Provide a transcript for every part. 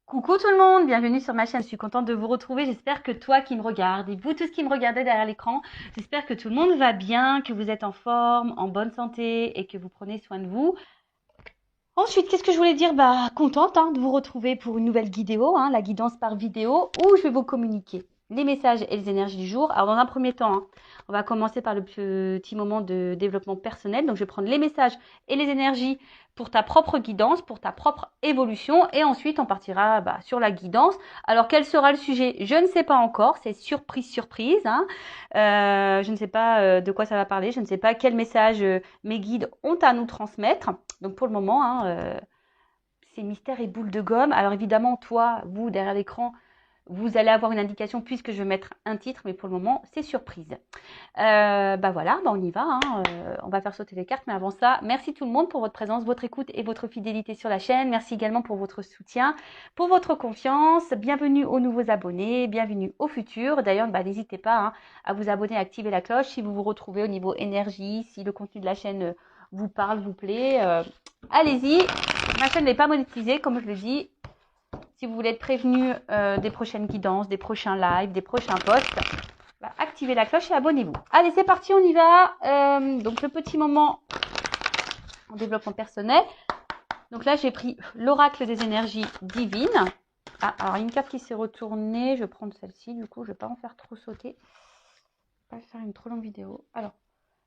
Coucou tout le monde, bienvenue sur ma chaîne. Je suis contente de vous retrouver. J'espère que toi qui me regardes et vous tous qui me regardez derrière l'écran, j'espère que tout le monde va bien, que vous êtes en forme, en bonne santé et que vous prenez soin de vous. Ensuite, qu'est-ce que je voulais dire? Contente de vous retrouver pour une nouvelle vidéo, la guidance par vidéo, où je vais vous communiquer les messages et les énergies du jour. Alors, dans un premier temps, on va commencer par le petit moment de développement personnel. Donc, je vais prendre les messages et les énergies pour ta propre guidance, pour ta propre évolution. Et ensuite, on partira sur la guidance. Alors, quel sera le sujet? Je ne sais pas encore. C'est surprise, surprise. Je ne sais pas de quoi ça va parler. Je ne sais pas quel message mes guides ont à nous transmettre. Donc pour le moment, c'est mystère et boule de gomme. Alors évidemment, toi, vous, derrière l'écran, vous allez avoir une indication puisque je vais mettre un titre, mais pour le moment, c'est surprise. Voilà, on y va. On va faire sauter les cartes, mais avant ça, merci tout le monde pour votre présence, votre écoute et votre fidélité sur la chaîne. Merci également pour votre soutien, pour votre confiance. Bienvenue aux nouveaux abonnés, bienvenue aux futurs. D'ailleurs, n'hésitez pas à vous abonner, à activer la cloche si vous vous retrouvez au niveau énergie, si le contenu de la chaîne vous parle, vous plaît. Allez-y. Ma chaîne n'est pas monétisée, comme je le dis. Si vous voulez être prévenu des prochaines guidances, des prochains lives, des prochains posts, activez la cloche et abonnez-vous. Allez, c'est parti, on y va. Donc, le petit moment en développement personnel. Donc là, j'ai pris l'oracle des énergies divines. Alors, une carte qui s'est retournée. Je vais prendre celle-ci, du coup, je ne vais pas en faire trop sauter. Je ne vais pas faire une trop longue vidéo. Alors,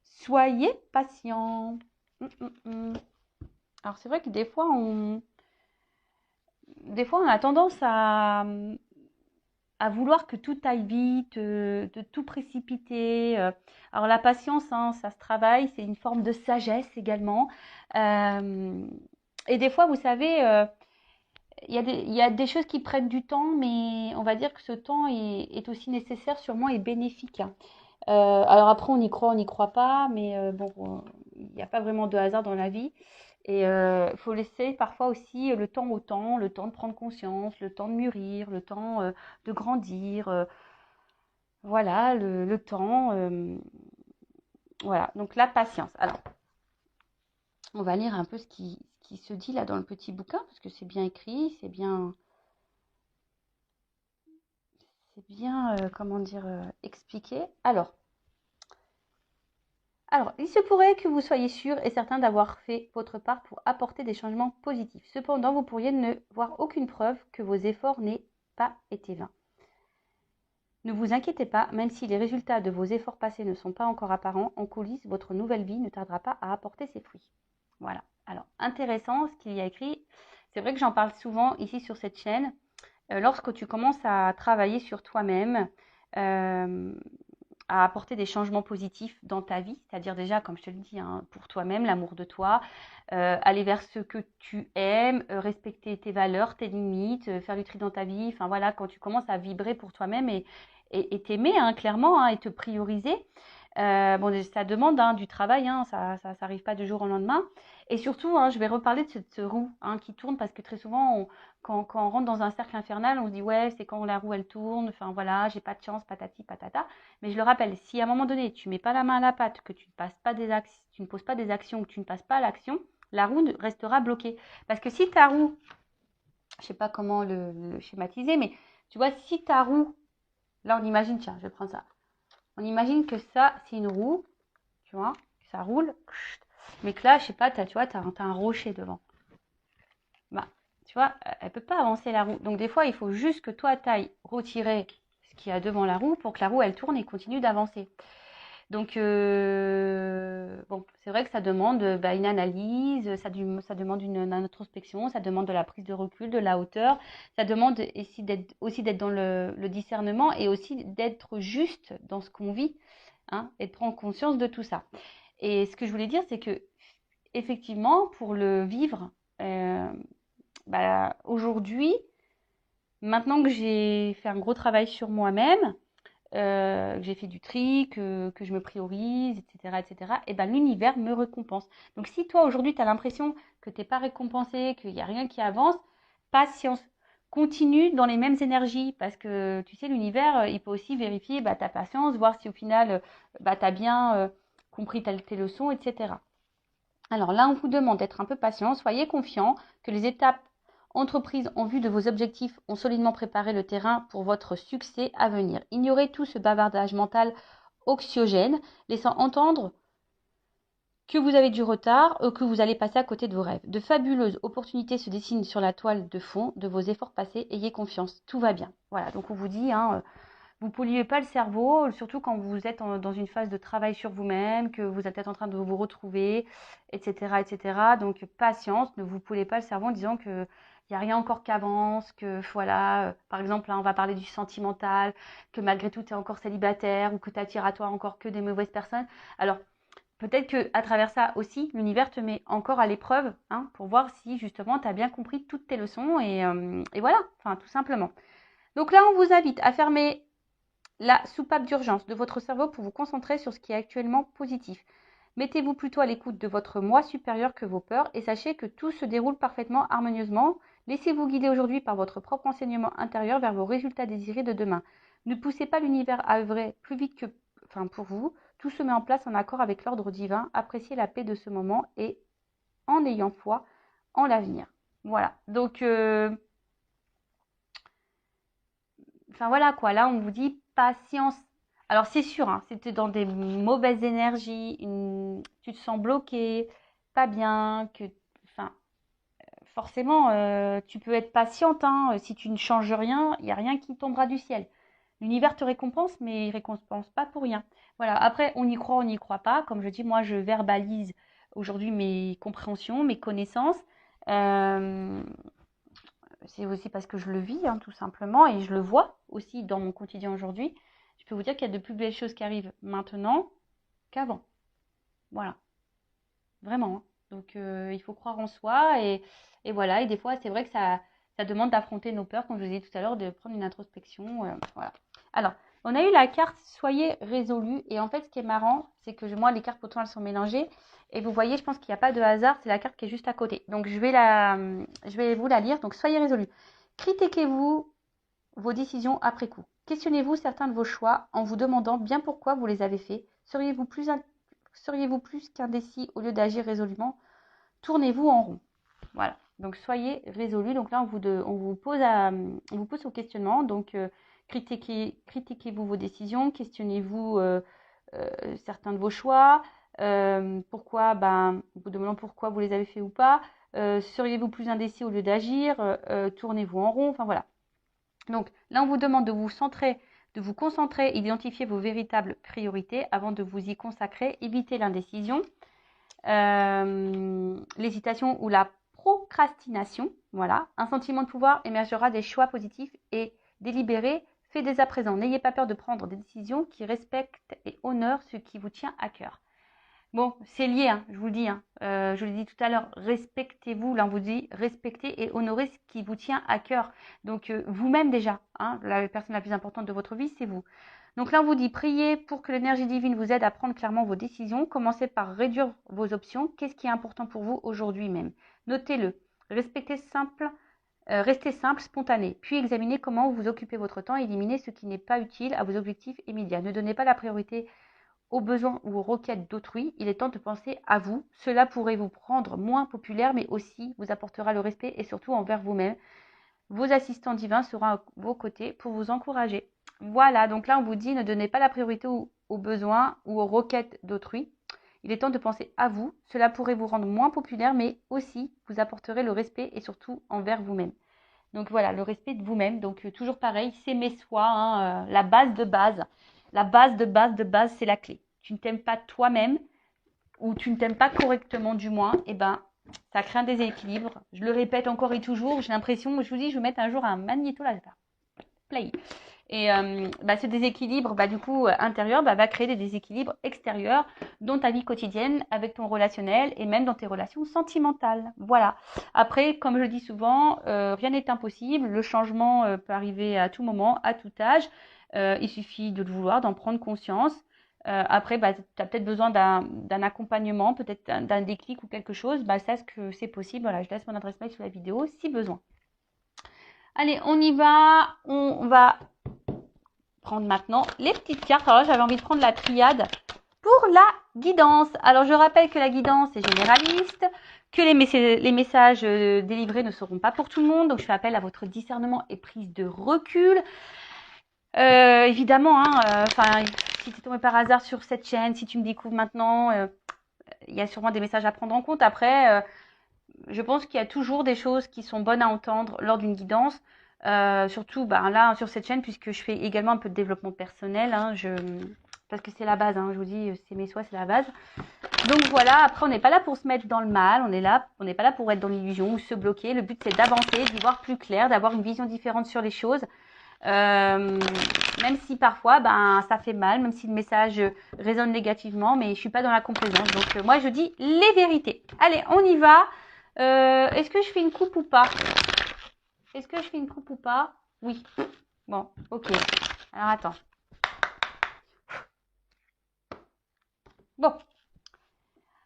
soyez patient. Alors, c'est vrai que des fois, on a tendance à vouloir que tout aille vite, de tout précipiter. Alors la patience, ça se travaille, c'est une forme de sagesse également. Et des fois, vous savez, il y a des choses qui prennent du temps, mais on va dire que ce temps est aussi nécessaire sûrement et bénéfique. Alors après, on n'y croit pas, mais il n'y a pas vraiment de hasard dans la vie. Et il faut laisser parfois aussi le temps, le temps de prendre conscience, le temps de mûrir, le temps de grandir. Voilà, le temps. Voilà, donc la patience. Alors, on va lire un peu ce qui se dit là dans le petit bouquin, parce que c'est bien écrit, comment dire, expliqué. Alors, il se pourrait que vous soyez sûr et certain d'avoir fait votre part pour apporter des changements positifs. Cependant, vous pourriez ne voir aucune preuve que vos efforts n'aient pas été vains. Ne vous inquiétez pas, même si les résultats de vos efforts passés ne sont pas encore apparents, en coulisses, votre nouvelle vie ne tardera pas à apporter ses fruits. Voilà. Alors, intéressant ce qu'il y a écrit. C'est vrai que j'en parle souvent ici sur cette chaîne. Lorsque tu commences à travailler sur toi-même, euh, à apporter des changements positifs dans ta vie, c'est-à-dire déjà, comme je te le dis, pour toi-même, l'amour de toi, aller vers ce que tu aimes, respecter tes valeurs, tes limites, faire du tri dans ta vie, enfin voilà, quand tu commences à vibrer pour toi-même et t'aimer clairement et te prioriser, ça demande du travail, ça n'arrive pas du jour au lendemain. Et surtout, je vais reparler de cette roue qui tourne parce que très souvent, quand on rentre dans un cercle infernal, on se dit ouais, c'est quand la roue elle tourne, enfin voilà, j'ai pas de chance, patati patata. Mais je le rappelle, si à un moment donné, tu mets pas la main à la pâte, que tu ne passes pas tu ne poses pas des actions, que tu ne passes pas à l'action, la roue restera bloquée. Parce que si ta roue, je sais pas comment le schématiser, mais tu vois, si ta roue, là on imagine, tiens, je vais prendre ça. On imagine que ça, c'est une roue, tu vois, ça roule, mais que là, je sais pas, tu vois, t'as un rocher devant. Bah, tu vois, elle peut pas avancer la roue. Donc des fois, il faut juste que toi, t'ailles retirer ce qu'il y a devant la roue pour que la roue, elle tourne et continue d'avancer. Donc, c'est vrai que ça demande une analyse, ça demande une introspection, ça demande de la prise de recul, de la hauteur, ça demande aussi d'être dans le discernement et aussi d'être juste dans ce qu'on vit, et de prendre conscience de tout ça. Et ce que je voulais dire, c'est que effectivement, pour le vivre, euh, aujourd'hui, maintenant que j'ai fait un gros travail sur moi-même, que j'ai fait du tri, que je me priorise, etc., etc., et ben l'univers me récompense. Donc si toi aujourd'hui tu as l'impression que tu n'es pas récompensé, qu'il n'y a rien qui avance, patience. Continue dans les mêmes énergies parce que tu sais, l'univers, il peut aussi vérifier ta patience, voir si au final tu as bien compris tes leçons, etc. Alors là, on vous demande d'être un peu patient, soyez confiant que les étapes entreprises en vue de vos objectifs ont solidement préparé le terrain pour votre succès à venir. Ignorez tout ce bavardage mental anxiogène, laissant entendre que vous avez du retard ou que vous allez passer à côté de vos rêves. De fabuleuses opportunités se dessinent sur la toile de fond de vos efforts passés. Ayez confiance, tout va bien. Voilà, donc on vous dit, vous ne polluez pas le cerveau, surtout quand vous êtes dans une phase de travail sur vous-même, que vous êtes peut-être en train de vous retrouver, etc., etc. Donc patience, ne vous polluez pas le cerveau en disant que il n'y a rien encore qui avance, que voilà, par exemple, là, on va parler du sentimental, que malgré tout, tu es encore célibataire ou que tu attires à toi encore que des mauvaises personnes. Alors, peut-être qu'à travers ça aussi, l'univers te met encore à l'épreuve pour voir si justement tu as bien compris toutes tes leçons et voilà, enfin tout simplement. Donc là, on vous invite à fermer la soupape d'urgence de votre cerveau pour vous concentrer sur ce qui est actuellement positif. Mettez-vous plutôt à l'écoute de votre moi supérieur que vos peurs et sachez que tout se déroule parfaitement harmonieusement. Laissez-vous guider aujourd'hui par votre propre enseignement intérieur vers vos résultats désirés de demain. Ne poussez pas l'univers à œuvrer plus vite que pour vous. Tout se met en place en accord avec l'ordre divin. Appréciez la paix de ce moment et en ayant foi en l'avenir. Voilà. Donc, voilà quoi. Là, on vous dit patience. Alors, c'est sûr, si tu es dans des mauvaises énergies, tu te sens bloqué, pas bien, forcément, tu peux être patiente. Si tu ne changes rien, il n'y a rien qui tombera du ciel. L'univers te récompense, mais il ne récompense pas pour rien. Voilà. Après, on y croit, on n'y croit pas. Comme je dis, moi, je verbalise aujourd'hui mes compréhensions, mes connaissances. C'est aussi parce que je le vis, tout simplement, et je le vois aussi dans mon quotidien aujourd'hui. Je peux vous dire qu'il y a de plus belles choses qui arrivent maintenant qu'avant. Voilà. Vraiment. Donc, il faut croire en soi, et voilà. Et des fois, c'est vrai que ça demande d'affronter nos peurs, comme je vous ai dit tout à l'heure, de prendre une introspection. Voilà. Alors, on a eu la carte Soyez résolu. Et en fait, ce qui est marrant, c'est que moi, les cartes pourtant, elles sont mélangées. Et vous voyez, je pense qu'il n'y a pas de hasard. C'est la carte qui est juste à côté. Donc, je vais vous la lire. Donc, soyez résolu. Critiquez-vous vos décisions après coup. Questionnez-vous certains de vos choix en vous demandant bien pourquoi vous les avez faits. Seriez-vous plus qu'indécis au lieu d'agir résolument? Tournez-vous en rond. Voilà. Donc, soyez résolu. Donc là, on vous pose au questionnement. Donc, critiquez-vous vos décisions, questionnez-vous certains de vos choix, pourquoi, vous demandant pourquoi vous les avez fait ou pas, seriez-vous plus indécis au lieu d'agir, tournez-vous en rond, enfin voilà. Donc là, on vous demande de vous concentrer, identifier vos véritables priorités avant de vous y consacrer, évitez l'indécision, l'hésitation ou la procrastination. Voilà, un sentiment de pouvoir émergera des choix positifs et délibérés faits dès à présent. N'ayez pas peur de prendre des décisions qui respectent et honorent ce qui vous tient à cœur. Bon, c'est lié, je vous le dis. Je l'ai dit tout à l'heure, respectez-vous. Là, on vous dit respectez et honorez ce qui vous tient à cœur. Donc, vous-même déjà, la personne la plus importante de votre vie, c'est vous. Donc là, on vous dit priez pour que l'énergie divine vous aide à prendre clairement vos décisions. Commencez par réduire vos options. Qu'est-ce qui est important pour vous aujourd'hui même? Notez-le. Restez simple, spontané. Puis examinez comment vous occupez votre temps et éliminez ce qui n'est pas utile à vos objectifs immédiats. Ne donnez pas la priorité aux besoins ou aux requêtes d'autrui. Il est temps de penser à vous. Cela pourrait vous rendre moins populaire, mais aussi vous apportera le respect et surtout envers vous-même. Vos assistants divins seront à vos côtés pour vous encourager. Voilà, donc là on vous dit ne donnez pas la priorité aux besoins ou aux requêtes d'autrui. Il est temps de penser à vous. Cela pourrait vous rendre moins populaire, mais aussi vous apporterez le respect et surtout envers vous-même. Donc voilà, le respect de vous-même. Donc toujours pareil, s'aimer soi, la base de base. La base de base, c'est la clé. Tu ne t'aimes pas toi-même ou tu ne t'aimes pas correctement du moins, ça crée un déséquilibre. Je le répète encore et toujours, j'ai l'impression, je vous dis, je vais mettre un jour un magnéto-laser. Play. Et ce déséquilibre, du coup, intérieur, va créer des déséquilibres extérieurs dans ta vie quotidienne, avec ton relationnel et même dans tes relations sentimentales. Voilà. Après, comme je le dis souvent, rien n'est impossible. Le changement peut arriver à tout moment, à tout âge. Il suffit de le vouloir, d'en prendre conscience. Après, tu as peut-être besoin d'un accompagnement, peut-être d'un déclic ou quelque chose. Sache que c'est possible. Voilà, je laisse mon adresse mail sous la vidéo si besoin. Allez, on y va. On va prendre maintenant les petites cartes. Alors là, j'avais envie de prendre la triade pour la guidance. Alors, je rappelle que la guidance est généraliste, que les messages délivrés ne seront pas pour tout le monde. Donc, je fais appel à votre discernement et prise de recul. Évidemment, si tu es tombé par hasard sur cette chaîne, si tu me découvres maintenant, il y a sûrement des messages à prendre en compte. Après, je pense qu'il y a toujours des choses qui sont bonnes à entendre lors d'une guidance. Surtout là, sur cette chaîne, puisque je fais également un peu de développement personnel. Parce que c'est la base, je vous dis, c'est mes soins, c'est la base. Donc voilà, après, on n'est pas là pour se mettre dans le mal. On n'est pas là pour être dans l'illusion ou se bloquer. Le but, c'est d'avancer, d'y voir plus clair, d'avoir une vision différente sur les choses. Même si parfois ça fait mal, même si le message résonne négativement, mais je suis pas dans la complaisance. Donc moi je dis les vérités. Allez, on y va. Est-ce que je fais une coupe ou pas? Est-ce que je fais une coupe ou pas? Oui. Bon, ok. Alors attends. Bon.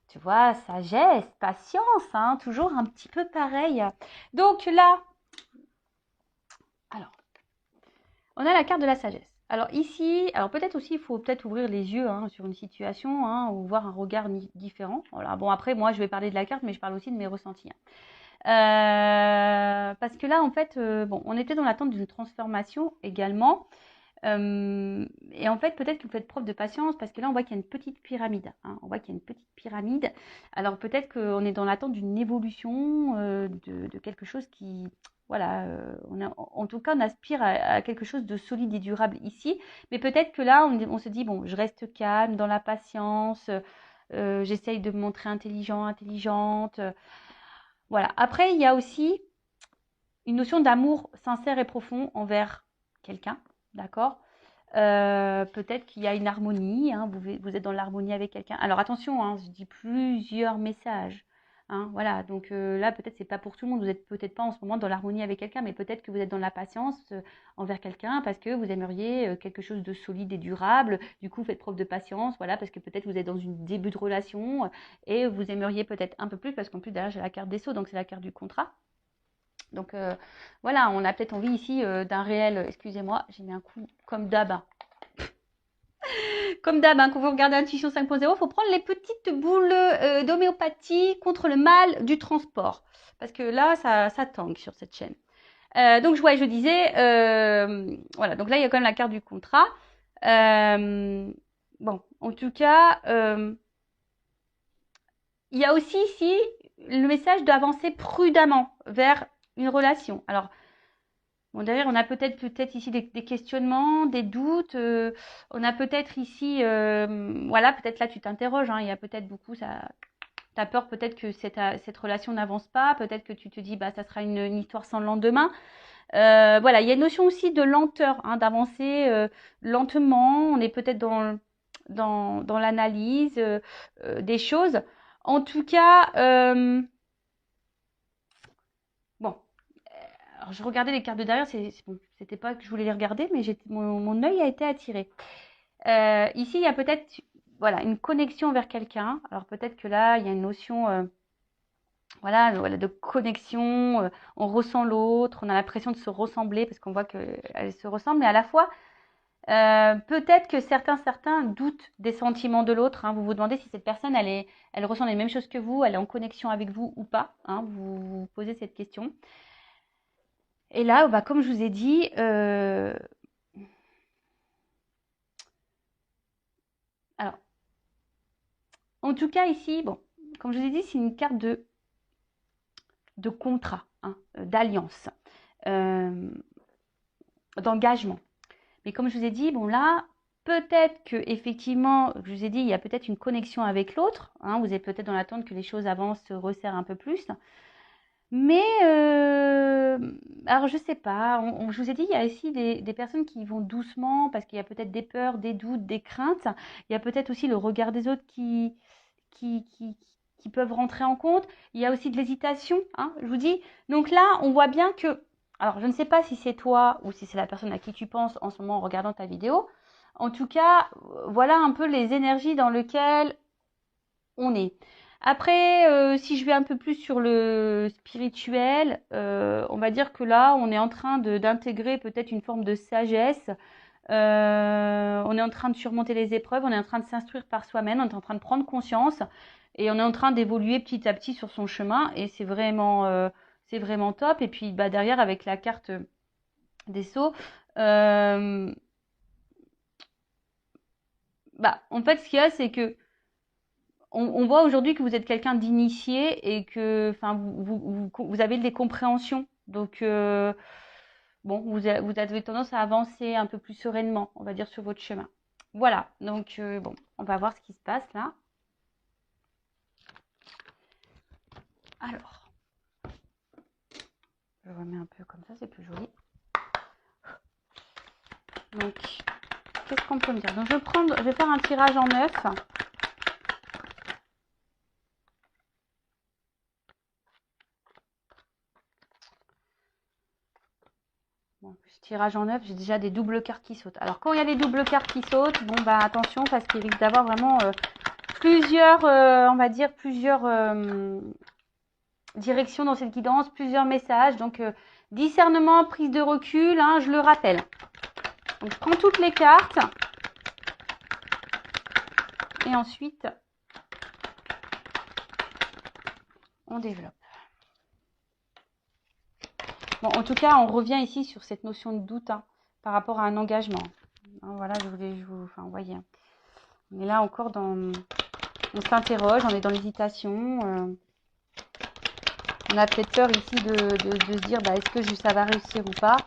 Tu vois, sagesse, patience, toujours un petit peu pareil. Donc là, alors, on a la carte de la sagesse. Alors ici, peut-être aussi, il faut peut-être ouvrir les yeux sur une situation ou voir un regard différent. Voilà. Bon, après, moi, je vais parler de la carte, mais je parle aussi de mes ressentis. Parce que là, en fait, on était dans l'attente d'une transformation également. Et en fait, peut-être que vous faites preuve de patience parce que là, on voit qu'il y a une petite pyramide. On voit qu'il y a une petite pyramide. Alors peut-être qu'on est dans l'attente d'une évolution de quelque chose qui... Voilà, en tout cas, on aspire à quelque chose de solide et durable ici. Mais peut-être que là, on se dit, bon, je reste calme, dans la patience. J'essaye de me montrer intelligente. Voilà. Après, il y a aussi une notion d'amour sincère et profond envers quelqu'un. D'accord. Peut-être qu'il y a une harmonie, vous êtes dans l'harmonie avec quelqu'un. Alors attention, je dis plusieurs messages. Voilà, donc là peut-être c'est pas pour tout le monde, vous êtes peut-être pas en ce moment dans l'harmonie avec quelqu'un, mais peut-être que vous êtes dans la patience envers quelqu'un parce que vous aimeriez quelque chose de solide et durable. Du coup, faites preuve de patience, voilà, parce que peut-être vous êtes dans une début de relation et vous aimeriez peut-être un peu plus parce qu'en plus derrière j'ai la carte des sceaux, donc c'est la carte du contrat. Donc voilà, on a peut-être envie ici d'un réel, excusez-moi, j'ai mis un coup comme d'hab. Comme d'hab, quand vous regardez Intuition 5.0, il faut prendre les petites boules d'homéopathie contre le mal du transport. Parce que là, ça tangue sur cette chaîne. Donc je disais, voilà, donc là, il y a quand même la carte du contrat. Bon, en tout cas, il y a aussi ici le message d'avancer prudemment vers une relation. Alors, bon, derrière, on a peut-être ici des questionnements, des doutes. On a peut-être ici, voilà, peut-être là, tu t'interroges. Il y a peut-être beaucoup, ça, t'as peur peut-être que cette relation n'avance pas. Peut-être que tu te dis, ça sera une histoire sans lendemain. Voilà, il y a une notion aussi de lenteur, d'avancer lentement. On est peut-être dans l'analyse des choses. En tout cas, bon. Alors, je regardais les cartes de derrière, bon, c'était pas que je voulais les regarder, mais mon œil a été attiré. Ici, il y a peut-être voilà, une connexion vers quelqu'un. Alors peut-être que là, il y a une notion voilà, de connexion. On ressent l'autre, on a l'impression de se ressembler parce qu'on voit qu'elle se ressemble, mais à la fois, peut-être que certains doutent des sentiments de l'autre. Vous vous demandez si cette personne, elle ressent les mêmes choses que vous, elle est en connexion avec vous ou pas. Vous vous posez cette question. Et là, comme je vous ai dit, alors, en tout cas ici, bon, comme je vous ai dit, c'est une carte de contrat, d'alliance, d'engagement. Mais comme je vous ai dit, bon là, peut-être que effectivement, je vous ai dit, il y a peut-être une connexion avec l'autre. Vous êtes peut-être dans l'attente que les choses avancent, se resserrent un peu plus. Mais, alors je sais pas, je vous ai dit, il y a ici des personnes qui vont doucement parce qu'il y a peut-être des peurs, des doutes, des craintes. Il y a peut-être aussi le regard des autres qui peuvent rentrer en compte. Il y a aussi de l'hésitation, je vous dis. Donc là, on voit bien que, alors je ne sais pas si c'est toi ou si c'est la personne à qui tu penses en ce moment en regardant ta vidéo. En tout cas, voilà un peu les énergies dans lesquelles on est. Après, si je vais un peu plus sur le spirituel, on va dire que là, on est en train d'intégrer peut-être une forme de sagesse. On est en train de surmonter les épreuves, on est en train de s'instruire par soi-même, on est en train de prendre conscience Et on est en train d'évoluer petit à petit sur son chemin et c'est vraiment top. Et puis bah, derrière, avec la carte des Sceaux, euh, bah, en fait, ce qu'il y a, c'est que on voit aujourd'hui que vous êtes quelqu'un d'initié et que enfin, vous avez des compréhensions. Donc, bon, vous avez tendance à avancer un peu plus sereinement, on va dire, sur votre chemin. Voilà, donc bon, on va voir ce qui se passe là. Alors, je remets un peu comme ça, c'est plus joli. Donc, qu'est-ce qu'on peut me dire? Donc, je vais faire un tirage en 9. Bon, tirage en 9, j'ai déjà des doubles cartes qui sautent. Alors, quand il y a des doubles cartes qui sautent, bon, bah, attention, parce qu'il risque d'avoir vraiment plusieurs, on va dire, plusieurs directions dans cette guidance, plusieurs messages. Donc, discernement, prise de recul, hein, je le rappelle. Donc, je prends toutes les cartes. Et ensuite, on développe. Bon, en tout cas, on revient ici sur cette notion de doute hein, par rapport à un engagement. Hein, voilà, enfin, vous voyez. On est là encore on s'interroge, on est dans l'hésitation. On a peut-être peur ici de se dire, bah, est-ce que ça va réussir ou pas.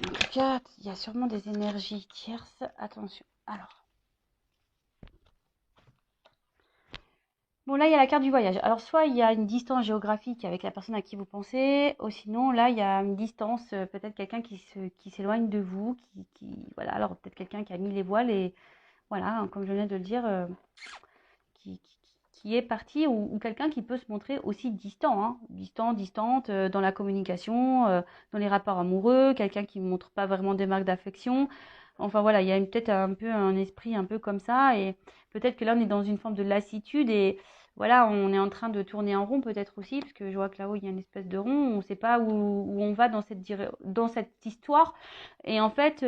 En tout cas, il y a sûrement des énergies tierces. Attention. Alors. Bon, là, il y a la carte du voyage. Alors, soit il y a une distance géographique avec la personne à qui vous pensez, ou sinon, là, il y a une distance, peut-être quelqu'un qui s'éloigne de vous, voilà, alors peut-être quelqu'un qui a mis les voiles et, voilà, hein, comme je venais de le dire, qui, qui- qui est parti, ou quelqu'un qui peut se montrer aussi distant, hein, distante, dans la communication, dans les rapports amoureux, quelqu'un qui ne montre pas vraiment des marques d'affection. Enfin, voilà, il y a peut-être un peu un esprit un peu comme ça, et peut-être que là, on est dans une forme de lassitude, et voilà, on est en train de tourner en rond peut-être aussi, parce que je vois que là-haut, il y a une espèce de rond, on ne sait pas où on va dans cette histoire. Et en fait,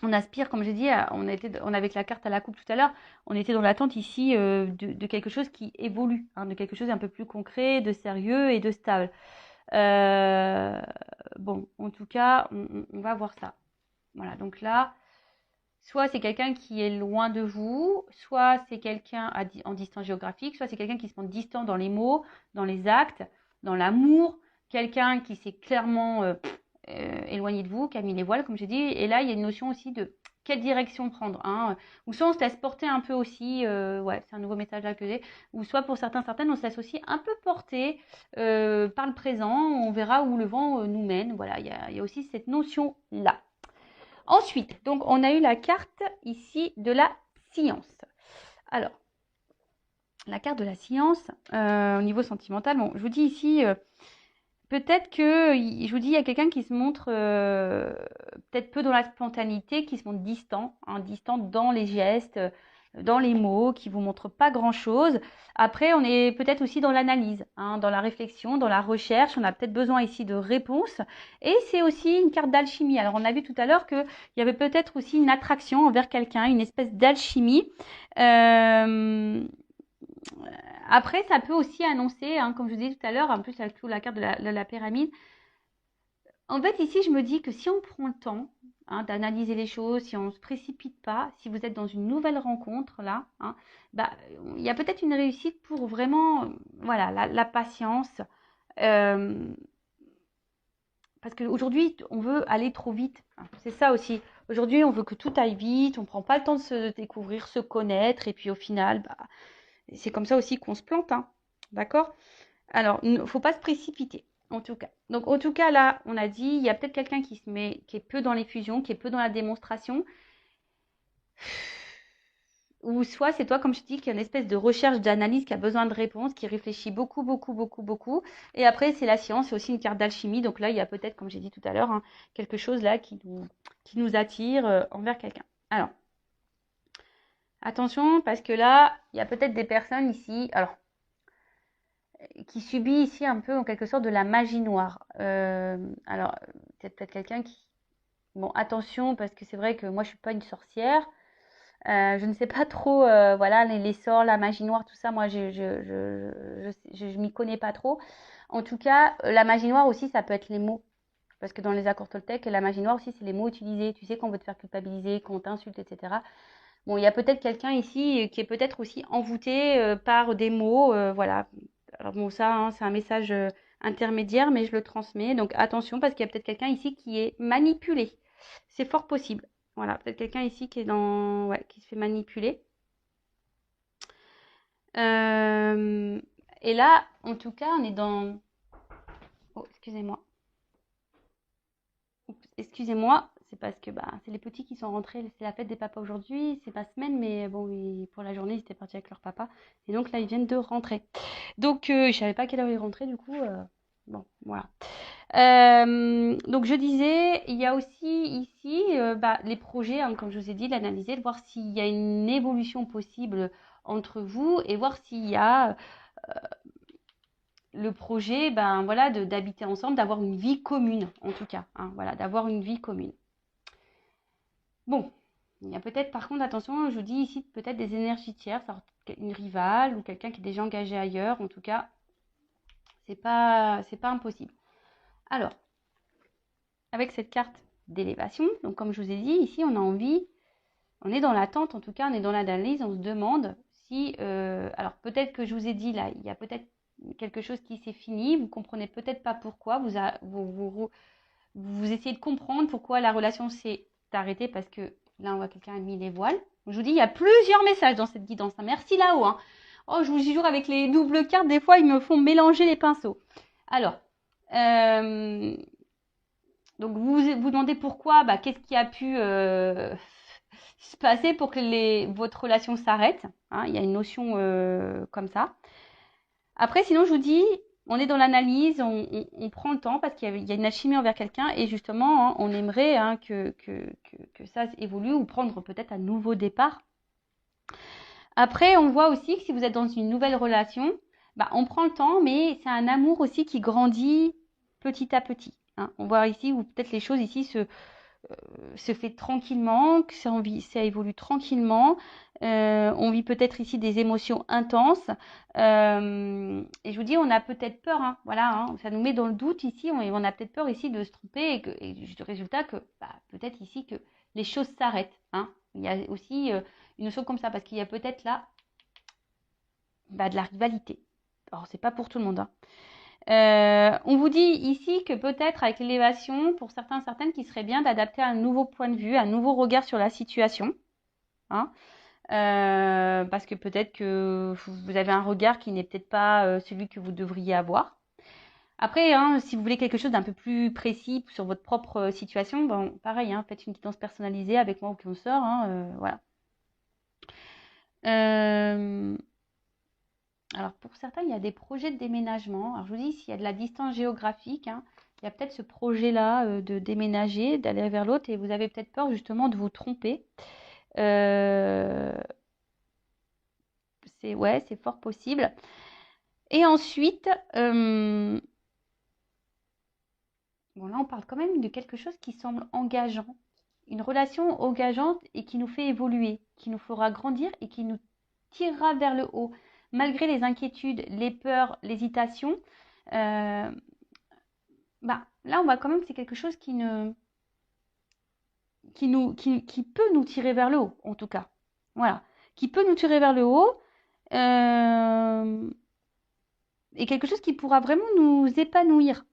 on aspire, comme j'ai dit, on avait la carte à la coupe tout à l'heure, on était dans l'attente ici de quelque chose qui évolue, hein, de quelque chose un peu plus concret, de sérieux et de stable. Euh, bon, en tout cas, on va voir ça. Voilà, donc là, soit c'est quelqu'un qui est loin de vous, soit c'est quelqu'un en distance géographique, soit c'est quelqu'un qui se montre distant dans les mots, dans les actes, dans l'amour, quelqu'un qui s'est clairement éloigné de vous, qui a mis les voiles, comme j'ai dit. Et là, il y a une notion aussi de quelle direction prendre. Hein. Ou soit on se laisse porter un peu aussi, ouais, c'est un nouveau message là que j'ai, ou soit pour certaines, on se laisse aussi un peu porter par le présent, on verra où le vent nous mène. Voilà, il y a aussi cette notion-là. Ensuite, donc on a eu la carte ici de la science. Alors, la carte de la science, au niveau sentimental, bon, je vous dis ici, peut-être que, je vous dis, il y a quelqu'un qui se montre peut-être peu dans la spontanéité, qui se montre distant, hein, distant dans les gestes, dans les mots, qui vous montre pas grand-chose. Après, on est peut-être aussi dans l'analyse, hein, dans la réflexion, dans la recherche. On a peut-être besoin ici de réponses. Et c'est aussi une carte d'alchimie. Alors, on a vu tout à l'heure qu'il y avait peut-être aussi une attraction envers quelqu'un, une espèce d'alchimie. Après, ça peut aussi annoncer, hein, comme je vous disais tout à l'heure, en plus avec la carte de la pyramide. En fait, ici, je me dis que si on prend le temps hein, d'analyser les choses, si on ne se précipite pas, si vous êtes dans une nouvelle rencontre, là, hein, bah, il y a peut-être une réussite pour vraiment, voilà, la patience. Euh, parce qu'aujourd'hui, on veut aller trop vite. C'est ça aussi. Aujourd'hui, on veut que tout aille vite, on ne prend pas le temps de se découvrir, se connaître, et puis au final, bah, c'est comme ça aussi qu'on se plante. Hein. D'accord? Alors, il ne faut pas se précipiter, en tout cas. Donc, en tout cas, là, on a dit, il y a peut-être quelqu'un qui est peu dans les fusions, qui est peu dans la démonstration. Ou soit c'est toi, comme je dis, qui a une espèce de recherche, d'analyse, qui a besoin de réponses, qui réfléchit beaucoup, beaucoup, beaucoup, beaucoup. Et après, c'est la science, c'est aussi une carte d'alchimie. Donc là, il y a peut-être, comme j'ai dit tout à l'heure, hein, quelque chose là qui nous attire envers quelqu'un. Alors, attention, parce que là, il y a peut-être des personnes ici. Alors, qui subit ici un peu en quelque sorte de la magie noire. Alors, peut-être quelqu'un qui... Bon, attention, parce que c'est vrai que moi, je suis pas une sorcière. Je ne sais pas trop, voilà, les sorts, la magie noire, tout ça, moi, je m'y connais pas trop. En tout cas, la magie noire aussi, ça peut être les mots. Parce que dans les accords Toltec, la magie noire aussi, c'est les mots utilisés. Tu sais, qu'on veut te faire culpabiliser, qu'on t'insulte, etc. Bon, il y a peut-être quelqu'un ici qui est peut-être aussi envoûté par des mots, voilà. Alors bon, ça, hein, c'est un message intermédiaire, mais je le transmets. Donc attention, parce qu'il y a peut-être quelqu'un ici qui est manipulé. C'est fort possible. Voilà, peut-être quelqu'un ici qui est dans, ouais, qui se fait manipuler. Euh, et là, en tout cas, on est dans. Oh, excusez-moi. Oups, excusez-moi, c'est parce que bah, c'est les petits qui sont rentrés. C'est la fête des papas aujourd'hui. C'est ma semaine, mais bon, pour la journée, ils étaient partis avec leur papa. Et donc là, ils viennent de rentrer. Donc, je savais pas à quelle heure ils rentraient, du coup. Bon, voilà. Donc, je disais, il y a aussi ici bah, les projets, hein, comme je vous ai dit, l'analyser, de voir s'il y a une évolution possible entre vous et voir s'il y a le projet, ben voilà, d'habiter ensemble, d'avoir une vie commune, en tout cas, hein, voilà, d'avoir une vie commune. Bon, il y a peut-être, par contre, attention, je vous dis ici, peut-être des énergies tierces, alors, une rivale ou quelqu'un qui est déjà engagé ailleurs, en tout cas, c'est pas impossible. Alors, avec cette carte d'élévation, donc comme je vous ai dit, ici, on a envie, on est dans l'attente, en tout cas, on est dans l'analyse, on se demande si, alors peut-être que je vous ai dit là, il y a peut-être quelque chose qui s'est fini, vous comprenez peut-être pas pourquoi, vous essayez de comprendre pourquoi la relation s'est arrêtée, parce que là, on voit quelqu'un a mis les voiles. Je vous dis, il y a plusieurs messages dans cette guidance. Merci là-haut. Hein. Oh, je vous jure, avec les doubles cartes, des fois, ils me font mélanger les pinceaux. Alors, donc vous vous demandez pourquoi, bah, qu'est-ce qui a pu se passer pour que votre relation s'arrête. Hein, il y a une notion comme ça. Après, sinon, je vous dis, on est dans l'analyse, on prend le temps parce qu'il y a une alchimie envers quelqu'un et justement, hein, on aimerait hein, que ça évolue ou prendre peut-être un nouveau départ. Après, on voit aussi que si vous êtes dans une nouvelle relation, bah, on prend le temps, mais c'est un amour aussi qui grandit petit à petit. Hein. On voit ici où peut-être les choses ici se fait tranquillement, que ça évolue tranquillement. On vit peut-être ici des émotions intenses. Et je vous dis, on a peut-être peur, hein, voilà, hein, ça nous met dans le doute ici. On a peut-être peur ici de se tromper et du résultat que bah, peut-être ici que les choses s'arrêtent. Hein. Il y a aussi une notion comme ça parce qu'il y a peut-être là bah, de la rivalité. Alors, c'est pas pour tout le monde. Hein. On vous dit ici que peut-être avec l'élévation, pour certaines, qu'il serait bien d'adapter un nouveau point de vue, un nouveau regard sur la situation. Hein, parce que peut-être que vous avez un regard qui n'est peut-être pas celui que vous devriez avoir. Après, hein, si vous voulez quelque chose d'un peu plus précis sur votre propre situation, bon, pareil, hein, faites une guidance personnalisée avec moi ou qu'on sort. Hein, voilà. Alors pour certains, il y a des projets de déménagement. Alors je vous dis, s'il y a de la distance géographique, hein, il y a peut-être ce projet-là de déménager, d'aller vers l'autre, et vous avez peut-être peur justement de vous tromper. Euh, ouais, c'est fort possible. Et ensuite, bon là on parle quand même de quelque chose qui semble engageant, une relation engageante et qui nous fait évoluer, qui nous fera grandir et qui nous tirera vers le haut, malgré les inquiétudes, les peurs, l'hésitation. Euh, bah, là, on voit quand même que c'est quelque chose qui peut nous tirer vers le haut, en tout cas. Voilà. Qui peut nous tirer vers le haut. euh, et quelque chose qui pourra vraiment nous épanouir.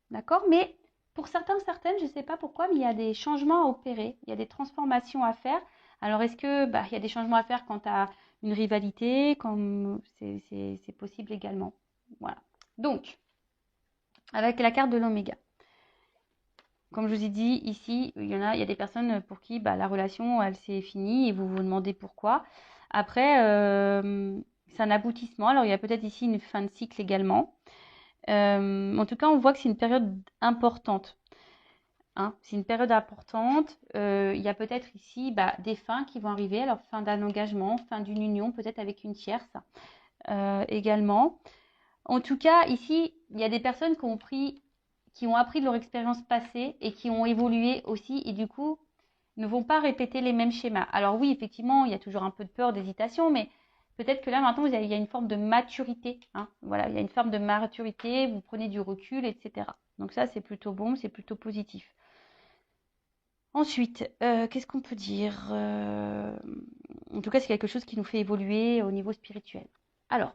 D'accord. Mais pour certaines, je ne sais pas pourquoi, mais il y a des changements à opérer. Il y a des transformations à faire. Alors, est-ce que bah, il y a des changements à faire quant à une rivalité, comme c'est possible également. Voilà. Donc, avec la carte de l'oméga. Comme je vous ai dit, ici, il y a des personnes pour qui bah, la relation, elle s'est finie et vous vous demandez pourquoi. Après, c'est un aboutissement. Alors, il y a peut-être ici une fin de cycle également. En tout cas, on voit que c'est une période importante. Hein. C'est une période importante. Il y a peut-être ici bah, des fins qui vont arriver. Alors, fin d'un engagement, fin d'une union, peut-être avec une tierce également. En tout cas, ici, il y a des personnes qui ont appris de leur expérience passée et qui ont évolué aussi. Et du coup, ne vont pas répéter les mêmes schémas. Alors oui, effectivement, il y a toujours un peu de peur, d'hésitation, mais peut-être que là, maintenant, il y a une forme de maturité. Hein. Voilà, il y a une forme de maturité, vous prenez du recul, etc. Donc ça, c'est plutôt bon, c'est plutôt positif. Ensuite, qu'est-ce qu'on peut dire en tout cas, c'est quelque chose qui nous fait évoluer au niveau spirituel. Alors,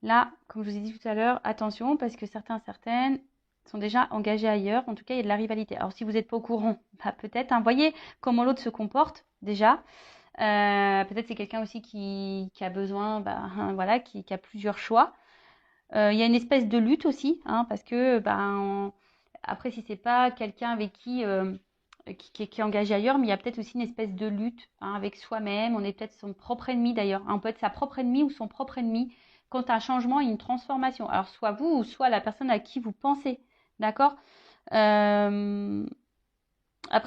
là, comme je vous ai dit tout à l'heure, attention, parce que certaines sont déjà engagés ailleurs. En tout cas, il y a de la rivalité. Alors, si vous n'êtes pas au courant, bah, peut-être, hein, voyez comment l'autre se comporte déjà. Peut-être c'est quelqu'un aussi qui a besoin, bah, voilà, qui a plusieurs choix. Il y a une espèce de lutte aussi, hein, parce que, après, si c'est pas quelqu'un avec qui est engagé ailleurs, mais il y a peut-être aussi une espèce de lutte, hein, avec soi-même. On est peut-être son propre ennemi d'ailleurs. Hein, on peut être sa propre ennemie ou son propre ennemi quand un changement et une transformation. Alors, soit vous ou soit la personne à qui vous pensez. D'accord. Après,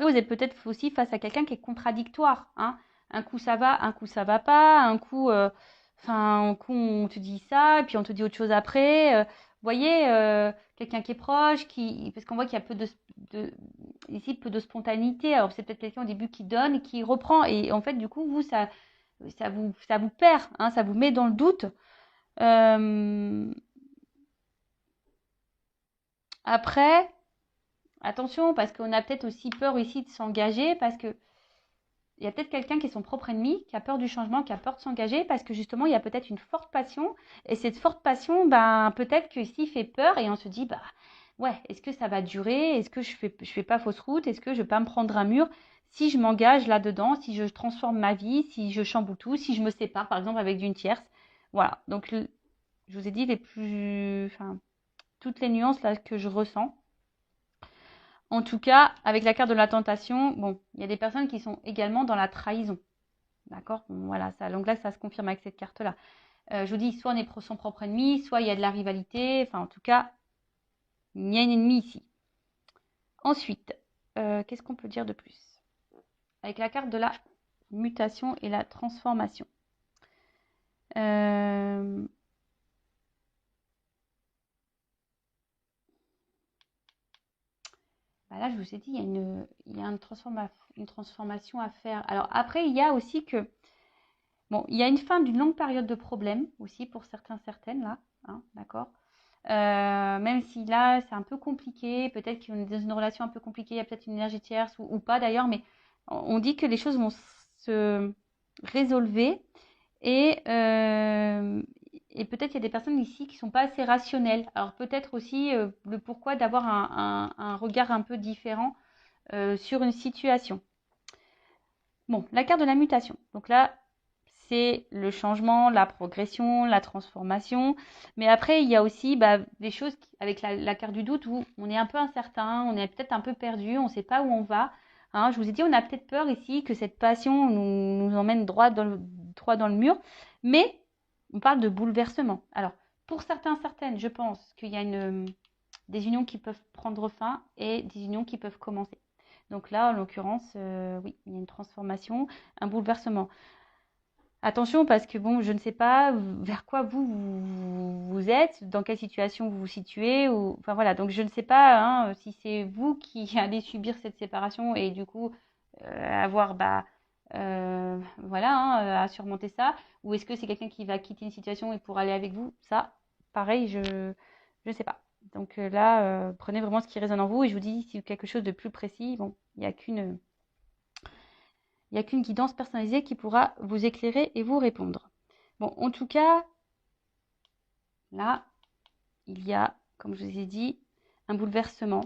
vous êtes peut-être aussi face à quelqu'un qui est contradictoire. Hein. Un coup ça va, un coup ça va pas. Un coup on te dit ça, et puis on te dit autre chose après. Voyez, quelqu'un qui est proche, parce qu'on voit qu'il y a ici peu de spontanéité. Alors c'est peut-être quelqu'un au début qui donne et qui reprend. Et en fait, du coup, ça vous perd, hein, ça vous met dans le doute. Euh, Après, attention, parce qu'on a peut-être aussi peur ici de s'engager, parce que il y a peut-être quelqu'un qui est son propre ennemi, qui a peur du changement, qui a peur de s'engager, parce que justement, il y a peut-être une forte passion. Et cette forte passion, peut-être que s'il fait peur et on se dit, ouais, est-ce que ça va durer? Est-ce que je fais pas fausse route? Est-ce que je vais pas me prendre un mur? Si je m'engage là-dedans, si je transforme ma vie, si je chamboule tout, si je me sépare, par exemple, avec une tierce. Voilà. Donc, je vous ai dit toutes les nuances là que je ressens. En tout cas, avec la carte de la tentation, bon, il y a des personnes qui sont également dans la trahison. D'accord. Bon, voilà, ça, donc là, ça se confirme avec cette carte-là. Je vous dis, soit on est son propre ennemi, soit il y a de la rivalité. Enfin, en tout cas, il y a un ennemi ici. Ensuite, qu'est-ce qu'on peut dire de plus? Avec la carte de la mutation et la transformation. Là, je vous ai dit, il y a une transformation à faire. Alors après, il y a aussi que, bon, il y a une fin d'une longue période de problème aussi pour certaines là, hein, d'accord. Même si là, c'est un peu compliqué, peut-être qu'on est dans une relation un peu compliquée, il y a peut-être une énergie tierce ou pas d'ailleurs, mais on dit que les choses vont se résolver et, et peut-être il y a des personnes ici qui ne sont pas assez rationnelles. Alors peut-être aussi le pourquoi d'avoir un regard un peu différent sur une situation. Bon, la carte de la mutation. Donc là, c'est le changement, la progression, la transformation. Mais après, il y a aussi des choses avec la carte du doute où on est un peu incertain, on est peut-être un peu perdu, on ne sait pas où on va. Hein, je vous ai dit, on a peut-être peur ici que cette passion nous emmène droit dans le mur. Mais on parle de bouleversement. Alors, pour certaines, je pense qu'il y a des unions qui peuvent prendre fin et des unions qui peuvent commencer. Donc là, en l'occurrence, oui, il y a une transformation, un bouleversement. Attention parce que bon, je ne sais pas vers quoi vous êtes, dans quelle situation vous vous situez, enfin voilà. Donc je ne sais pas hein, si c'est vous qui allez subir cette séparation et du coup avoir voilà à surmonter ça, ou est-ce que c'est quelqu'un qui va quitter une situation et pour aller avec vous. Ça, pareil, je ne sais pas. Donc là, prenez vraiment ce qui résonne en vous et je vous dis si quelque chose de plus précis, bon, il n'y a qu'une guidance personnalisée qui pourra vous éclairer et vous répondre. Bon, en tout cas, là, il y a, comme je vous ai dit, un bouleversement.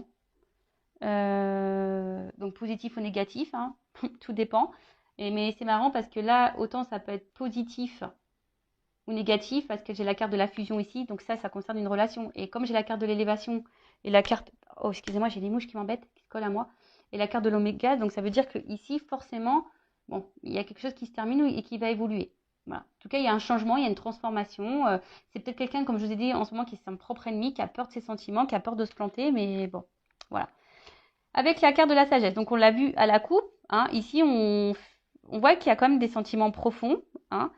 Donc positif ou négatif, hein, tout dépend. Mais c'est marrant parce que là, autant ça peut être positif ou négatif parce que j'ai la carte de la fusion ici, donc ça concerne une relation. Et comme j'ai la carte de l'élévation et la carte... Oh, excusez-moi, j'ai des mouches qui m'embêtent, qui se collent à moi. Et la carte de l'oméga, donc ça veut dire que ici, forcément, bon, il y a quelque chose qui se termine et qui va évoluer. Voilà. En tout cas, il y a un changement, il y a une transformation. C'est peut-être quelqu'un, comme je vous ai dit en ce moment, qui est son propre ennemi, qui a peur de ses sentiments, qui a peur de se planter, mais bon, voilà. Avec la carte de la sagesse, donc on l'a vu à la coupe, hein, ici on voit qu'il y a quand même des sentiments profonds, hein.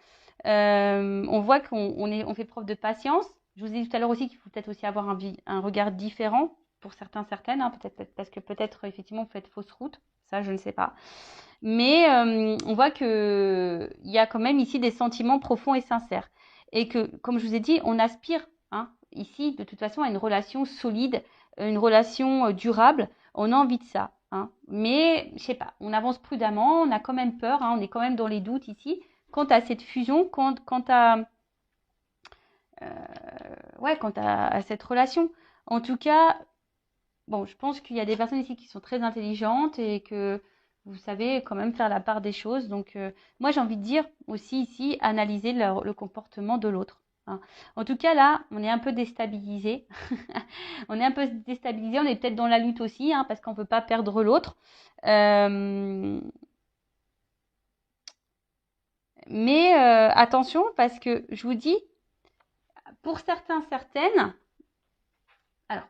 On voit qu'on fait preuve de patience. Je vous ai dit tout à l'heure aussi qu'il faut peut-être aussi avoir un regard différent pour certains, certaines, hein, peut-être parce que peut-être effectivement vous faites fausse route, ça je ne sais pas. Mais on voit que il y a quand même ici des sentiments profonds et sincères. Et que, comme je vous ai dit, on aspire hein, ici de toute façon à une relation solide, une relation durable. On a envie de ça. Hein. Mais, je sais pas, on avance prudemment, on a quand même peur, hein, on est quand même dans les doutes ici. Quant à cette fusion, quant à cette relation. En tout cas, bon, je pense qu'il y a des personnes ici qui sont très intelligentes et que vous savez quand même faire la part des choses. Donc, moi, j'ai envie de dire aussi ici, analyser le comportement de l'autre. Hein. En tout cas, là, on est un peu déstabilisé. On est un peu déstabilisé. On est peut-être dans la lutte aussi, hein, parce qu'on ne veut pas perdre l'autre. Mais attention, parce que je vous dis, pour certains, certaines, alors,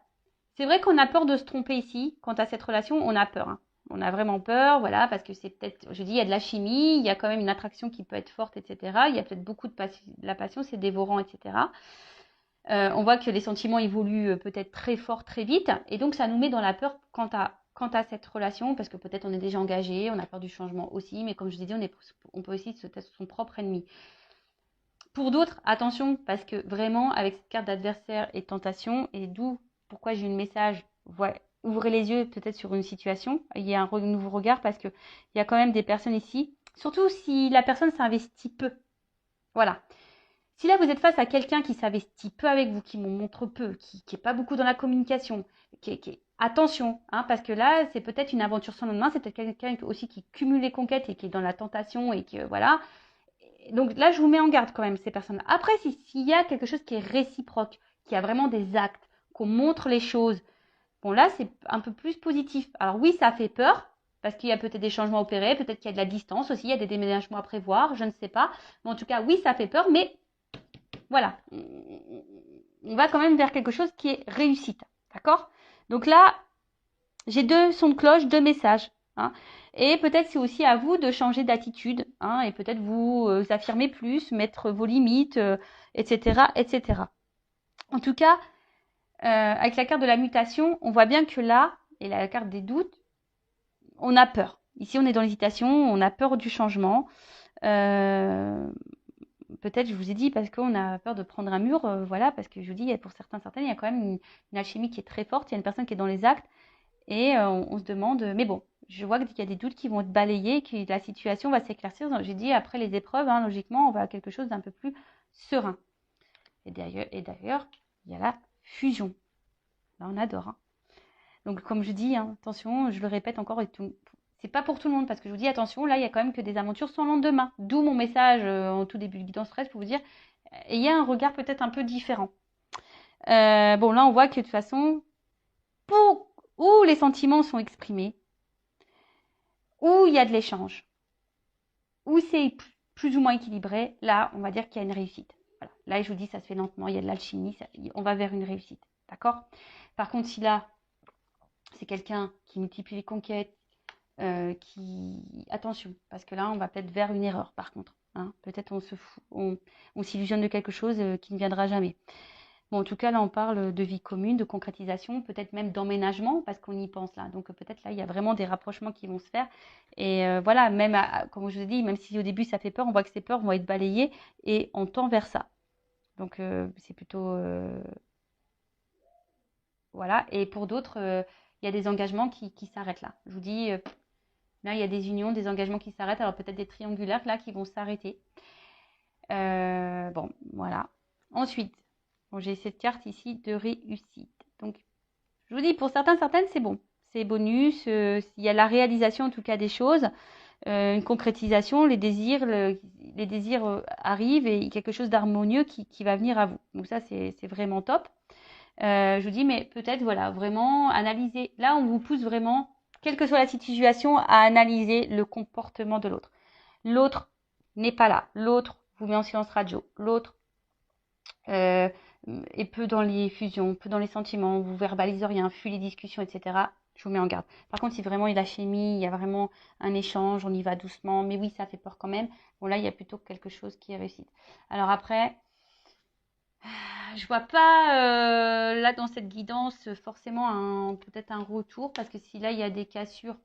c'est vrai qu'on a peur de se tromper ici. Quant à cette relation, on a peur. Hein. On a vraiment peur, voilà, parce que c'est peut-être, je dis, il y a de la chimie, il y a quand même une attraction qui peut être forte, etc. Il y a peut-être beaucoup de la passion, c'est dévorant, etc. On voit que les sentiments évoluent peut-être très fort, très vite, et donc ça nous met dans la peur quant à cette relation, parce que peut-être on est déjà engagé, on a peur du changement aussi, mais comme je l'ai dit, on peut aussi se être son propre ennemi. Pour d'autres, attention, parce que vraiment, avec cette carte d'adversaire et tentation, et d'où pourquoi j'ai eu le message, ouvrez les yeux peut-être sur une situation, il y a un nouveau regard, parce qu'il y a quand même des personnes ici, surtout si la personne s'investit peu. Voilà. Si là, vous êtes face à quelqu'un qui s'investit peu avec vous, qui montre peu, qui n'est pas beaucoup dans la communication, attention, hein, parce que là, c'est peut-être une aventure sans lendemain, c'est peut-être quelqu'un aussi qui cumule les conquêtes et qui est dans la tentation et que, voilà. Donc là, je vous mets en garde quand même, ces personnes. Après, s'il y a quelque chose qui est réciproque, qui a vraiment des actes, qu'on montre les choses, bon là, c'est un peu plus positif. Alors oui, ça fait peur, parce qu'il y a peut-être des changements opérés, peut-être qu'il y a de la distance aussi, il y a des déménagements à prévoir, je ne sais pas. Mais en tout cas, oui, ça fait peur, mais voilà. On va quand même vers quelque chose qui est réussite. D'accord? Donc là, j'ai deux sons de cloche, deux messages. Hein. Et peut-être c'est aussi à vous de changer d'attitude hein, et peut-être vous affirmer plus, mettre vos limites, etc., etc. En tout cas, avec la carte de la mutation, on voit bien que là, et la carte des doutes, on a peur. Ici, on est dans l'hésitation, on a peur du changement. Peut-être, je vous ai dit, parce qu'on a peur de prendre un mur, voilà, parce que je vous dis, pour certains, certaines, il y a quand même une alchimie qui est très forte, il y a une personne qui est dans les actes, et on se demande, mais bon, je vois qu'il y a des doutes qui vont être balayés, que la situation va s'éclaircir. J'ai dit, après les épreuves, hein, logiquement, on va à quelque chose d'un peu plus serein. Et d'ailleurs, il y a la fusion. Là, on adore. Hein. Donc, comme je dis, hein, attention, je le répète encore, c'est pas pour tout le monde, parce que je vous dis, attention, là, il y a quand même que des aventures sans lendemain. D'où mon message en tout début de Guidance Stress pour vous dire, ayez un regard peut-être un peu différent. Bon, là, on voit que de toute façon, où les sentiments sont exprimés, où il y a de l'échange, où c'est plus ou moins équilibré, là, on va dire qu'il y a une réussite. Voilà. Là, je vous dis, ça se fait lentement, il y a de l'alchimie, on va vers une réussite. D'accord? Par contre, si là, c'est quelqu'un qui multiplie les conquêtes, attention, parce que là, on va peut-être vers une erreur, par contre. Hein. Peut-être on s'illusionne de quelque chose qui ne viendra jamais. Bon, en tout cas, là, on parle de vie commune, de concrétisation, peut-être même d'emménagement, parce qu'on y pense là. Donc, peut-être là, il y a vraiment des rapprochements qui vont se faire. Et voilà, même, comme je vous ai dit, même si au début, ça fait peur, on voit que ces peurs vont être balayées et on tend vers ça. Donc, c'est plutôt... voilà. Et pour d'autres, il y a des engagements qui s'arrêtent là. Je vous dis, là, il y a des unions, des engagements qui s'arrêtent. Alors, peut-être des triangulaires là qui vont s'arrêter. Bon, voilà. Ensuite, bon, j'ai cette carte ici de réussite. Donc, je vous dis, pour certains, certaines, c'est bon. C'est bonus. Il y a la réalisation, en tout cas, des choses. Une concrétisation, les désirs arrivent et quelque chose d'harmonieux qui va venir à vous. Donc ça, c'est vraiment top. Je vous dis, mais peut-être, voilà, vraiment analyser. Là, on vous pousse vraiment, quelle que soit la situation, à analyser le comportement de l'autre. L'autre n'est pas là. L'autre vous met en silence radio. L'autre est peu dans les fusions, peu dans les sentiments, vous verbalise rien, fuit les discussions, etc. Je vous mets en garde. Par contre, si vraiment il y a la chimie, il y a vraiment un échange, on y va doucement, mais oui, ça fait peur quand même. Bon, là, il y a plutôt quelque chose qui est réussi. Alors après, Je vois pas là dans cette guidance forcément peut-être un retour parce que si là il y a des cassures,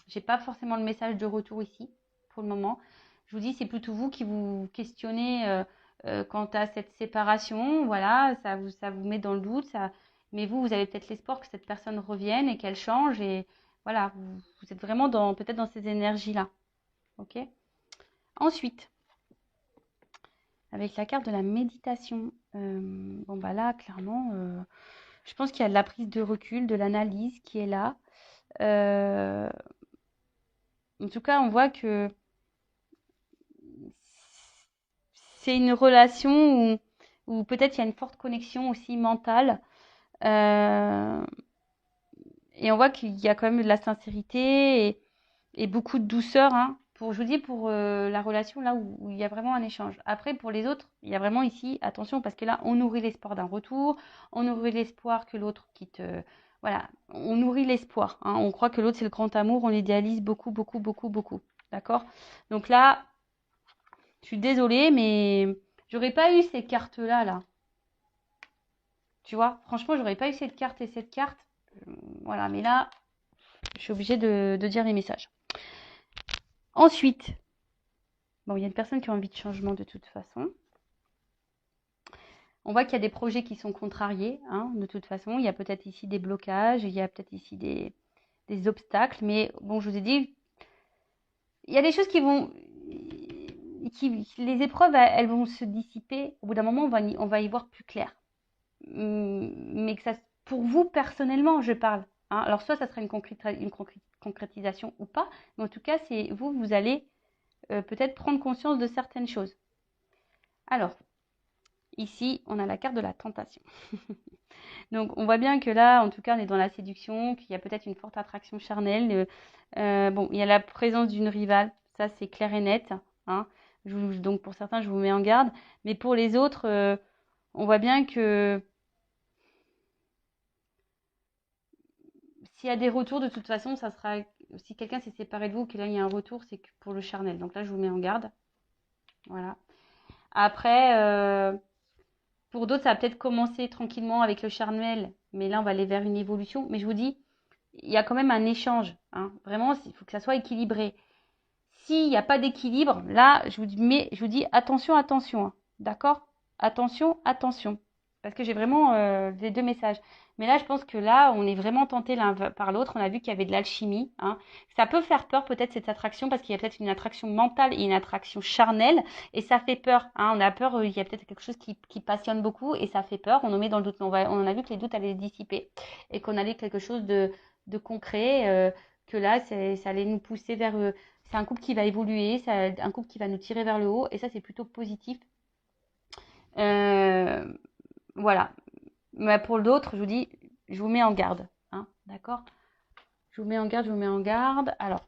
j'ai pas forcément le message de retour ici pour le moment. Je vous dis, c'est plutôt vous qui vous questionnez quant à cette séparation. Voilà, ça vous met dans le doute. Mais vous avez peut-être l'espoir que cette personne revienne et qu'elle change. Et voilà, vous êtes vraiment peut-être dans ces énergies-là. Ok. Ensuite, avec la carte de la méditation, bon bah là, clairement, je pense qu'il y a de la prise de recul, de l'analyse qui est là. En tout cas, on voit que c'est une relation où peut-être il y a une forte connexion aussi mentale. Euh, et on voit qu'il y a quand même de la sincérité et beaucoup de douceur. Hein, je vous dis, pour la relation là où il y a vraiment un échange. Après, pour les autres, il y a vraiment ici, attention, parce que là, on nourrit l'espoir d'un retour, on nourrit l'espoir que l'autre quitte. Voilà, on nourrit l'espoir. Hein, on croit que l'autre, c'est le grand amour, on l'idéalise beaucoup, beaucoup, beaucoup, beaucoup. D'accord. Donc là, je suis désolée, mais j'aurais pas eu ces cartes-là, là. Tu vois, franchement, j'aurais pas eu cette carte et cette carte. Voilà, mais là, je suis obligée de dire les messages. Ensuite, bon, il y a une personne qui a envie de changement de toute façon. On voit qu'il y a des projets qui sont contrariés, hein, de toute façon. Il y a peut-être ici des blocages, il y a peut-être ici des obstacles. Mais bon, je vous ai dit, il y a des choses qui vont... les épreuves, elles vont se dissiper. Au bout d'un moment, on va y voir plus clair. Mais que ça, pour vous personnellement, je parle. Hein. Alors, soit ça sera une concrétisation ou pas, mais en tout cas, c'est vous allez peut-être prendre conscience de certaines choses. Alors, ici, on a la carte de la tentation. Donc, on voit bien que là, en tout cas, on est dans la séduction, qu'il y a peut-être une forte attraction charnelle. Bon, il y a la présence d'une rivale, ça c'est clair et net. Hein. Donc, pour certains, je vous mets en garde. Mais pour les autres, on voit bien que s'il y a des retours, de toute façon, ça sera. Si quelqu'un s'est séparé de vous, que là il y a un retour, c'est pour le charnel. Donc là, je vous mets en garde. Voilà. Après, pour d'autres, ça va peut-être commencer tranquillement avec le charnel, mais là, on va aller vers une évolution. Mais je vous dis, il y a quand même un échange. Hein. Vraiment, il faut que ça soit équilibré. S'il n'y a pas d'équilibre, là, je vous dis attention, attention. Hein. D'accord? Attention, attention. Parce que j'ai vraiment les deux messages. Mais là, je pense que là, on est vraiment tenté l'un par l'autre. On a vu qu'il y avait de l'alchimie. Hein. Ça peut faire peur peut-être cette attraction parce qu'il y a peut-être une attraction mentale et une attraction charnelle. Et ça fait peur. Hein. On a peur, il y a peut-être quelque chose qui passionne beaucoup et ça fait peur. On nous met dans le doute. On en a vu que les doutes allaient se dissiper et qu'on allait quelque chose de concret. Que là, ça allait nous pousser vers... c'est un couple qui va évoluer, c'est un couple qui va nous tirer vers le haut. Et ça, c'est plutôt positif. Voilà. Mais pour l'autre, je vous dis, je vous mets en garde. Hein, d'accord? Je vous mets en garde, je vous mets en garde. Alors,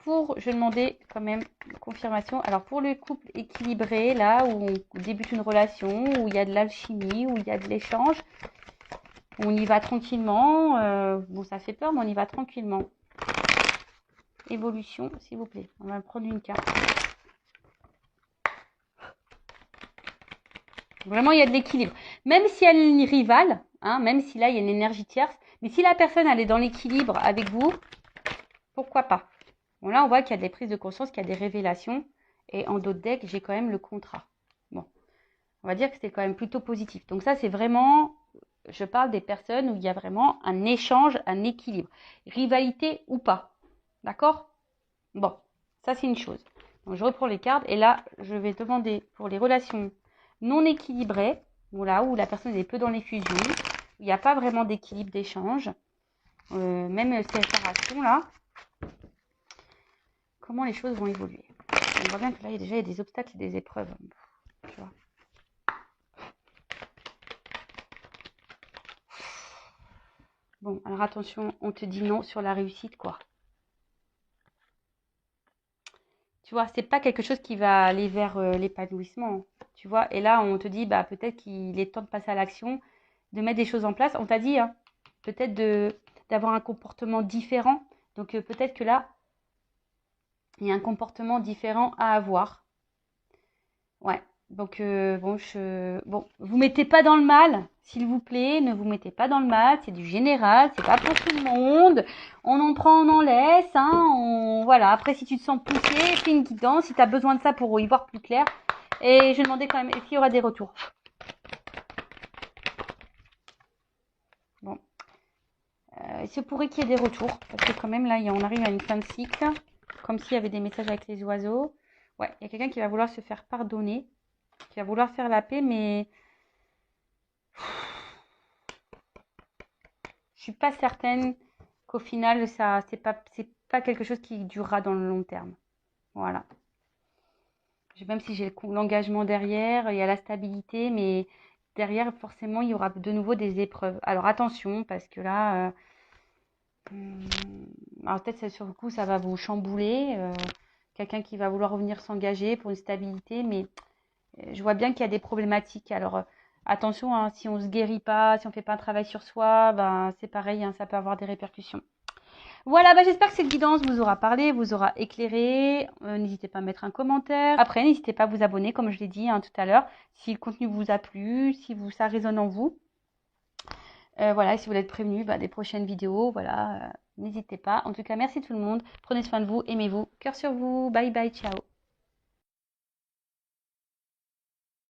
je vais demander quand même confirmation. Alors, pour le couple équilibré, là, où on débute une relation, où il y a de l'alchimie, où il y a de l'échange, on y va tranquillement. Bon, ça fait peur, mais on y va tranquillement. Évolution, s'il vous plaît. On va prendre une carte. Vraiment, il y a de l'équilibre. Même si elle est une rivale, hein, même si là, il y a une énergie tierce, mais si la personne, elle est dans l'équilibre avec vous, pourquoi pas? Bon, là, on voit qu'il y a des prises de conscience, qu'il y a des révélations. Et en d'autres decks, j'ai quand même le contrat. Bon, on va dire que c'est quand même plutôt positif. Donc ça, c'est vraiment, je parle des personnes où il y a vraiment un échange, un équilibre. Rivalité ou pas. D'accord? Bon, ça, c'est une chose. Donc, je reprends les cartes. Et là, je vais demander pour les relations non équilibrées, voilà, où la personne est peu dans les fusions, où il n'y a pas vraiment d'équilibre d'échange, même séparation là, comment les choses vont évoluer. On voit bien que là, il y a des obstacles et des épreuves. Tu vois. Bon, alors attention, on te dit non sur la réussite, quoi. Tu vois, c'est pas quelque chose qui va aller vers l'épanouissement. Tu vois, et là, on te dit, bah, peut-être qu'il est temps de passer à l'action, de mettre des choses en place. On t'a dit, hein, peut-être d'avoir un comportement différent. Donc, peut-être que là, il y a un comportement différent à avoir. Ouais. Donc, bon, vous mettez pas dans le mal, s'il vous plaît, ne vous mettez pas dans le mal, c'est du général, c'est pas pour tout le monde, on en prend, on en laisse, hein, voilà. Après, si tu te sens poussé, fais une guidance, si tu as besoin de ça pour y voir plus clair. Et je demandais quand même, est-ce qu'il y aura des retours? Bon, il se pourrait qu'il y ait des retours, parce que quand même, là, on arrive à une fin de cycle, comme s'il y avait des messages avec les oiseaux. Ouais, il y a quelqu'un qui va vouloir se faire pardonner, qui va vouloir faire la paix, mais je suis pas certaine qu'au final, ça, c'est pas quelque chose qui durera dans le long terme. Voilà. Même si j'ai l'engagement derrière, il y a la stabilité, mais derrière, forcément, il y aura de nouveau des épreuves. Alors attention, parce que là, alors peut-être sur le coup, ça va vous chambouler. Quelqu'un qui va vouloir revenir s'engager pour une stabilité, mais je vois bien qu'il y a des problématiques. Alors attention, hein, si on se guérit pas, si on fait pas un travail sur soi, ben c'est pareil, hein, ça peut avoir des répercussions. Voilà, bah, j'espère que cette guidance vous aura parlé, vous aura éclairé. N'hésitez pas à mettre un commentaire. Après, n'hésitez pas à vous abonner, comme je l'ai dit tout à l'heure, si le contenu vous a plu, si ça résonne en vous. Voilà, et si vous voulez être prévenu des prochaines vidéos, voilà, n'hésitez pas. En tout cas, merci tout le monde. Prenez soin de vous, aimez-vous. Cœur sur vous. Bye bye, ciao.